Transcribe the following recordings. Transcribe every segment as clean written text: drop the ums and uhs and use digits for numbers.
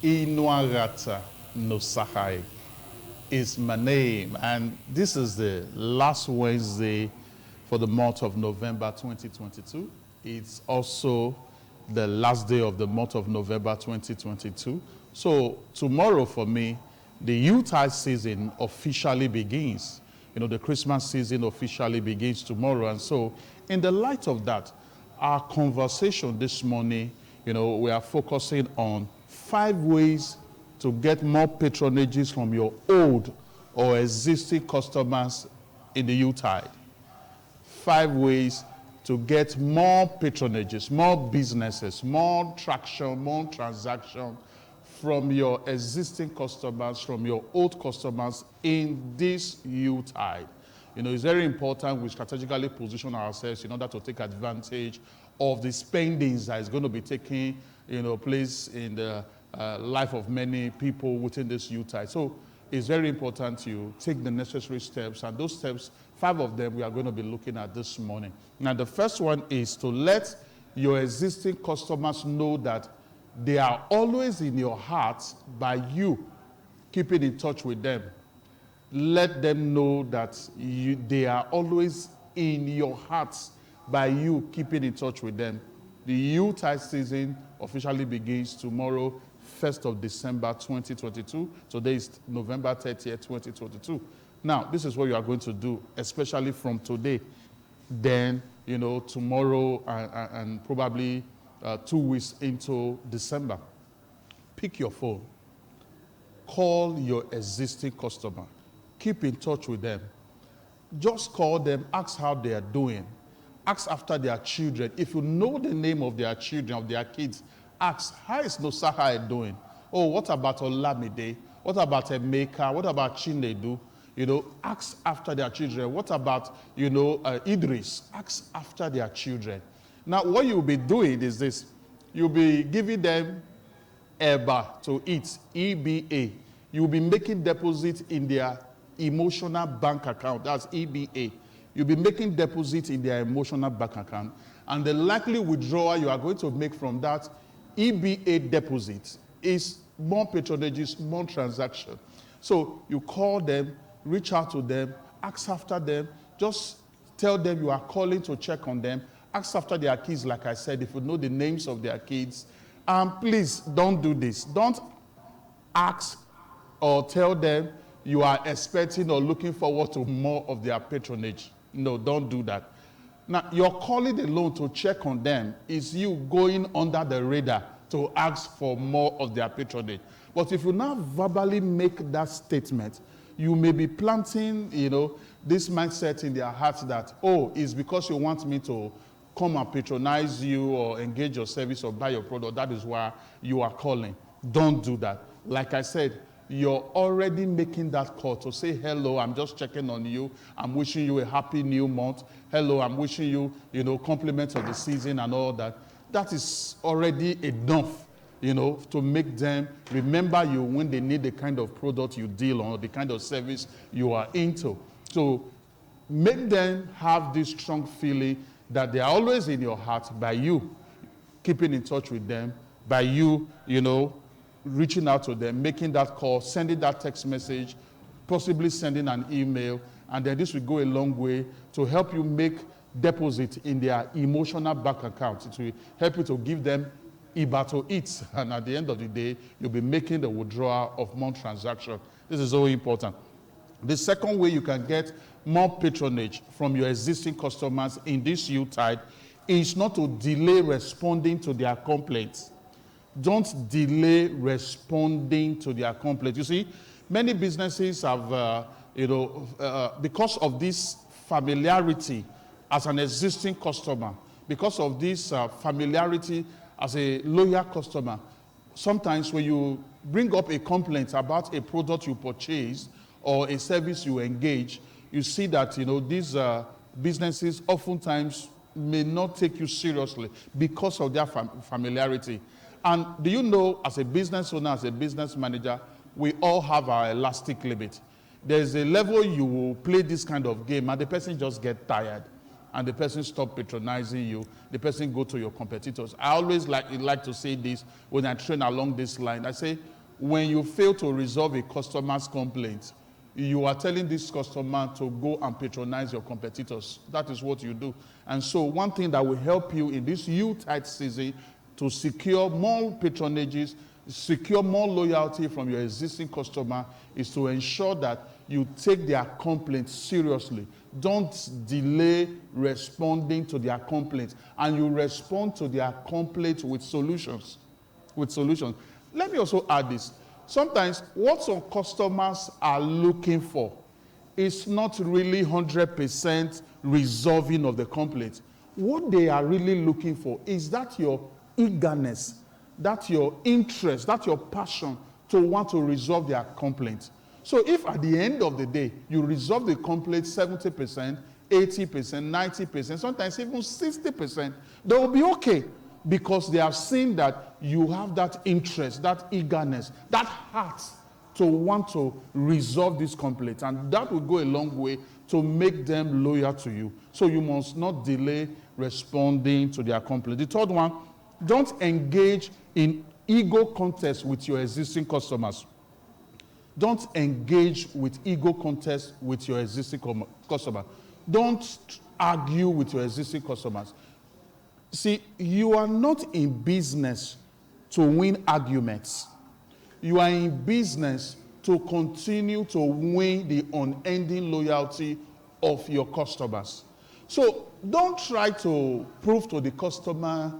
Inuarata no Sahai is my name, and this is the last Wednesday for the month of November 2022. It's also the last day of the month of November 2022. So tomorrow for me, the Yuletide season officially begins. You know, the Christmas season officially begins tomorrow. And so in the light of that, our conversation this morning, you know, we are focusing on 5 ways to get more patronages from your old or existing customers in the Yuletide. 5 ways to get more patronages, more businesses, more traction, more transaction from your existing customers, from your old customers in this Yuletide. You know, it's very important we strategically position ourselves in order to take advantage of the spendings that is going to be taking, you know, place in the life of many people within this Yuletide. So it's very important you take the necessary steps, and those steps, 5 of them, we are going to be looking at this morning. Now, the first one is to let your existing customers know that they are always in your heart by you keeping in touch with them. Let them know that they are always in your hearts by you keeping in touch with them. The Yuletide season officially begins tomorrow, 1st of December 2022. Today is November 30th, 2022. Now, this is what you are going to do, especially from today. Then, you know, tomorrow and probably 2 weeks into December. Pick your phone. Call your existing customer. Keep in touch with them. Just call them, ask how they are doing. Ask after their children. If you know the name of their children, of their kids, ask, how is Nosahai doing? Oh, what about Olamide? What about Emeka? What about Chinedu? You know, ask after their children. What about, you know, Idris? Ask after their children. Now, what you'll be doing is this. You'll be giving them EBA to eat, EBA. You'll be making deposits in their emotional bank account. That's EBA. You'll be making deposits in their emotional bank account. And the likely withdrawal you are going to make from that EBA deposit is more patronages, more transaction. So you call them, reach out to them, ask after them, just tell them you are calling to check on them. Ask after their kids, like I said, if you know the names of their kids. Please don't do this. Don't ask or tell them you are expecting or looking forward to more of their patronage. No, don't do that. Now, your calling alone to check on them is you going under the radar to ask for more of their patronage. But if you now verbally make that statement, you may be planting, you know, this mindset in their hearts that, oh, it's because you want me to come and patronize you or engage your service or buy your product. That is why you are calling. Don't do that. Like I said, you're already making that call to say, hello, I'm just checking on you. I'm wishing you a happy new month. Hello, I'm wishing you, you know, compliments of the season and all that. That is already enough, you know, to make them remember you when they need the kind of product you deal on or the kind of service you are into. So make them have this strong feeling that they are always in your heart by you keeping in touch with them, by you, you know, reaching out to them, making that call, sending that text message, possibly sending an email, and then this will go a long way to help you make deposit in their emotional bank account. It will help you to give them EBA to eat, and at the end of the day, you'll be making the withdrawal of more transaction. This is so important. The second way you can get more patronage from your existing customers in this Yuletide is not to delay responding to their complaints. Don't delay responding to their complaints. You see, many businesses have, because of this familiarity as an existing customer, because of this familiarity as a loyal customer, sometimes when you bring up a complaint about a product you purchase or a service you engage, you see that, you know, these businesses oftentimes may not take you seriously because of their familiarity. And do you know, as a business owner, as a business manager, we all have our elastic limit. There's a level you will play this kind of game and the person just get tired. and the person stop patronizing you, the person go to your competitors. I always like to say this when I train along this line. I say, when you fail to resolve a customer's complaint, you are telling this customer to go and patronize your competitors. That is what you do. And so one thing that will help you in this Yuletide season to secure more patronages, secure more loyalty from your existing customer, is to ensure that you take their complaints seriously. Don't delay responding to their complaints, and you respond to their complaints with solutions. Let me also add this. Sometimes what some customers are looking for is not really 100% resolving of the complaint. What they are really looking for is that your eagerness, that your interest, that your passion to want to resolve their complaint. So if at the end of the day, you resolve the complaint 70%, 80%, 90%, sometimes even 60%, they will be okay, because they have seen that you have that interest, that eagerness, that heart to want to resolve this complaint. And that will go a long way to make them loyal to you. So you must not delay responding to their complaint. The third one, don't engage in ego contests with your existing customers. Don't engage with ego contests with your existing customer. Don't argue with your existing customers. See, you are not in business to win arguments. You are in business to continue to win the unending loyalty of your customers. So don't try to prove to the customer,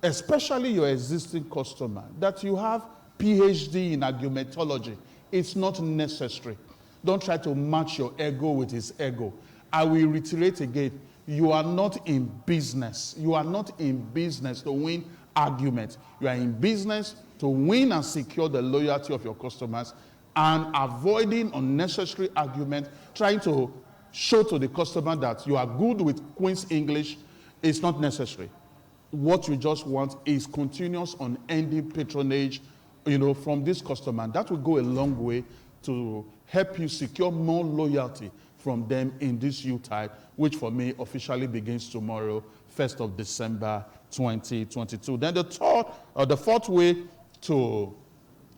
especially your existing customer, that you have PhD in argumentology. It's not necessary. Don't try to match your ego with his ego. I will reiterate again, you are not in business. You are not in business to win arguments. You are in business to win and secure the loyalty of your customers, and avoiding unnecessary argument, trying to show to the customer that you are good with Queen's English is not necessary. What you just want is continuous unending patronage, from this customer. And that will go a long way to help you secure more loyalty from them in this Yuletide, which for me officially begins tomorrow, 1st of December, 2022. Then the fourth way to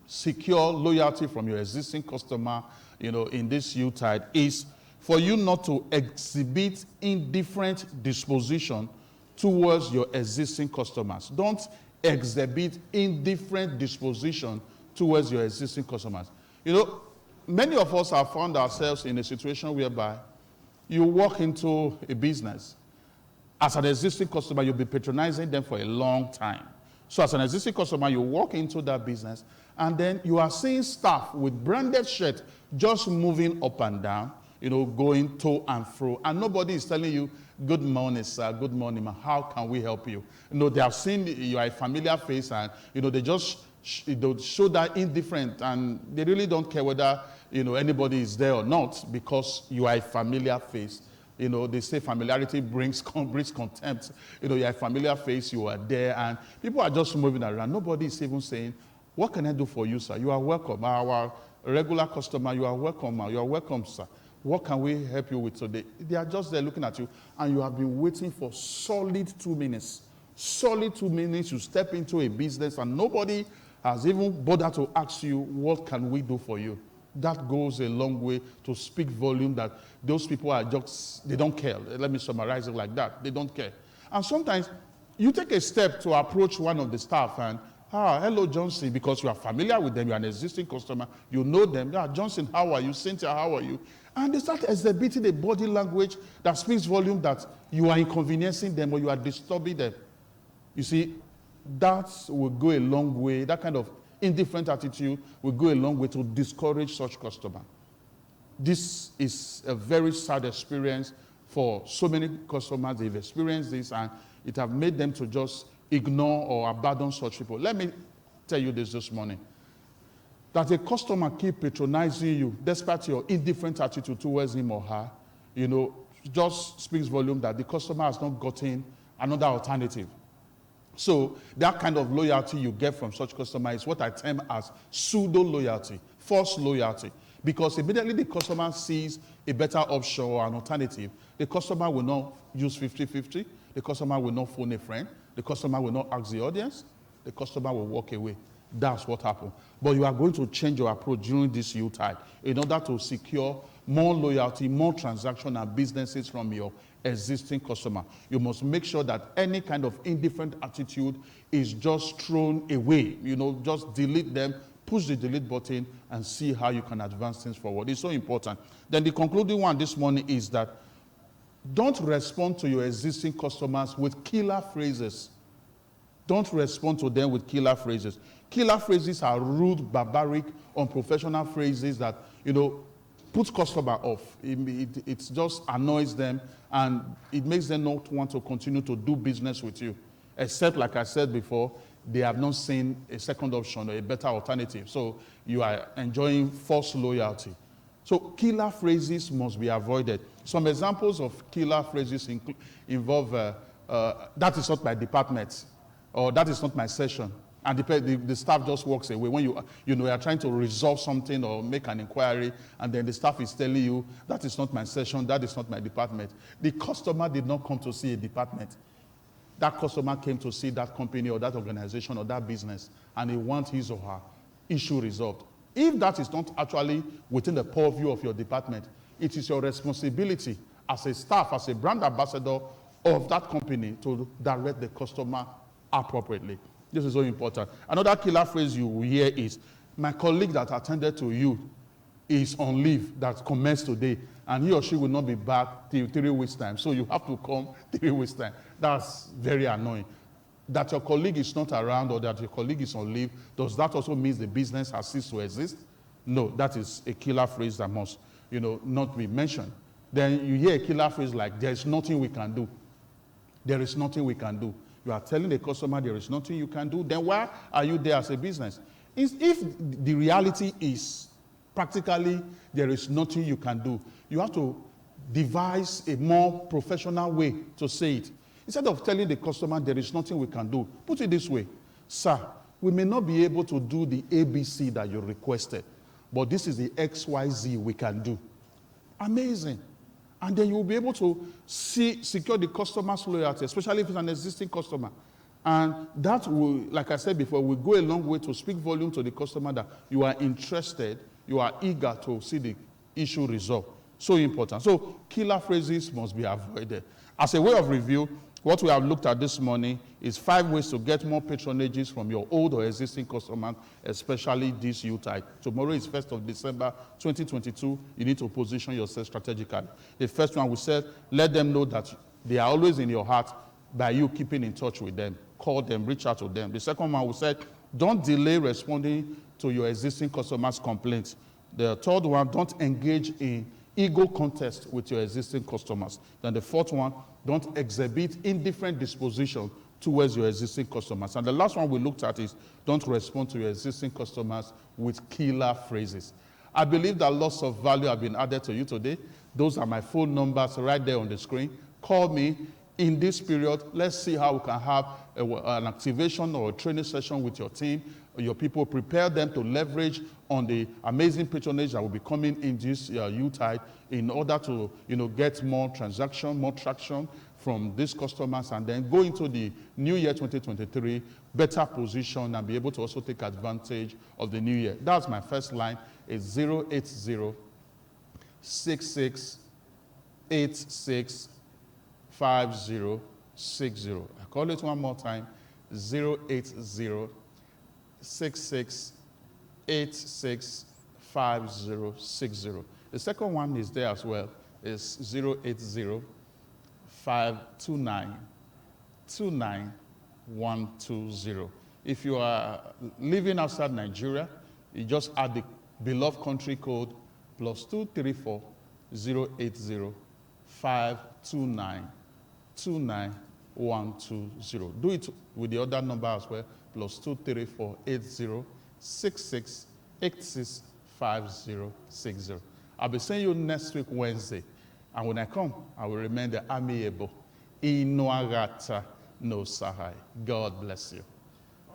secure loyalty from your existing customer, in this Yuletide, is for you not to exhibit indifferent disposition towards your existing customers. Don't exhibit indifferent disposition towards your existing customers. Many of us have found ourselves in a situation whereby you walk into a business. As an existing customer, you'll be patronizing them for a long time. So as an existing customer, you walk into that business, and then you are seeing staff with branded shirts just moving up and down, going to and fro, and nobody is telling you, good morning, sir, good morning, ma, how can we help you? They have seen you are a familiar face, and, they just show that indifferent, and they really don't care whether, anybody is there or not, because you are a familiar face. They say familiarity brings contempt. You're a familiar face, you are there, and people are just moving around. Nobody is even saying, what can I do for you, sir? You are welcome. Our regular customer, you are welcome, ma. You are welcome, sir. What can we help you with today? They are just there looking at you, and you have been waiting for solid 2 minutes. Solid 2 minutes, you step into a business, and nobody has even bothered to ask you, what can we do for you? That goes a long way to speak volume that those people are just, they don't care. Let me summarize it like that. They don't care. And sometimes you take a step to approach one of the staff and, hello, Johnson, because you are familiar with them, you are an existing customer, you know them. Yeah, Johnson, how are you? Cynthia, how are you? And they start exhibiting a body language that speaks volume that you are inconveniencing them or you are disturbing them. You see, that will go a long way. That kind of indifferent attitude will go a long way to discourage such customer. This is a very sad experience for so many customers. They've experienced this, and it have made them to just ignore or abandon such people. Let me tell you this morning. That a customer keep patronizing you despite your indifferent attitude towards him or her, just speaks volume that the customer has not gotten another alternative. So that kind of loyalty you get from such customer is what I term as pseudo-loyalty, false loyalty. Because immediately the customer sees a better option or an alternative, The customer will not use 50-50. The customer will not phone a friend. The customer will not ask the audience. The customer will walk away. That's what happened. But you are going to change your approach during this Yuletide in order to secure more loyalty, more transaction and businesses from your existing customer. You must make sure that any kind of indifferent attitude is just thrown away. Just delete them, push the delete button, and see how you can advance things forward. It's so important. Then the concluding one this morning is that don't respond to your existing customers with killer phrases. Don't respond to them with killer phrases. Killer phrases are rude, barbaric, unprofessional phrases that, put customer off. It just annoys them, and it makes them not want to continue to do business with you. Except, like I said before, they have not seen a second option or a better alternative. So you are enjoying false loyalty. So killer phrases must be avoided. Some examples of killer phrases involve, that is not my department, or that is not my session. And the staff just walks away. When you are trying to resolve something or make an inquiry, and then the staff is telling you, that is not my session, that is not my department. The customer did not come to see a department. That customer came to see that company or that organization or that business, and he wants his or her issue resolved. If that is not actually within the purview of your department, it is your responsibility as a staff, as a brand ambassador of that company to direct the customer appropriately. This is so important. Another killer phrase you will hear is, my colleague that attended to you is on leave that commenced today, and he or she will not be back till 3 weeks' time. So you have to come 3 weeks' time. That's very annoying. That your colleague is not around or that your colleague is on leave, does that also mean the business has ceased to exist? No, that is a killer phrase that must, not be mentioned. Then you hear a killer phrase like, there is nothing we can do. There is nothing we can do. You are telling the customer there is nothing you can do, then why are you there as a business? If the reality is practically there is nothing you can do, you have to devise a more professional way to say it. Instead of telling the customer there is nothing we can do, put it this way: sir, we may not be able to do the ABC that you requested, but this is the XYZ we can do. Amazing. And then you will be able to secure the customer's loyalty, especially if it's an existing customer. And that will, like I said before, will go a long way to speak volume to the customer that you are interested, you are eager to see the issue resolved. So important. So killer phrases must be avoided. As a way of review, what we have looked at this morning is 5 ways to get more patronages from your old or existing customers, especially this Yuletide. Tomorrow is 1st of December, 2022. You need to position yourself strategically. The first one, we said, let them know that they are always in your heart by you keeping in touch with them. Call them, reach out to them. The second one, we said, don't delay responding to your existing customers' complaints. The third one, don't engage in ego contest with your existing customers. Then the fourth one, don't exhibit indifferent disposition towards your existing customers. And the last one we looked at is, don't respond to your existing customers with killer phrases. I believe that lots of value have been added to you today. Those are my phone numbers right there on the screen. Call me in this period. Let's see how we can have an activation or a training session with your team, your people. Prepare them to leverage on the amazing patronage that will be coming in this Yuletide in order to get more transaction, more traction from these customers, and then go into the new year 2023 better position and be able to also take advantage of the new year. That's my first line. It's 080 66 86 5060. I call it one more time, 080 66 86 5060. The second one is there as well. It's 080 529 29120. If you are living outside Nigeria, you just add the beloved country code +234 080 529 29120. Do it with the other number as well, +234 80 66 86 5060. I'll be seeing you next week, Wednesday. And when I come, I will remain the amiable. Inuagata no Sahai. God bless you.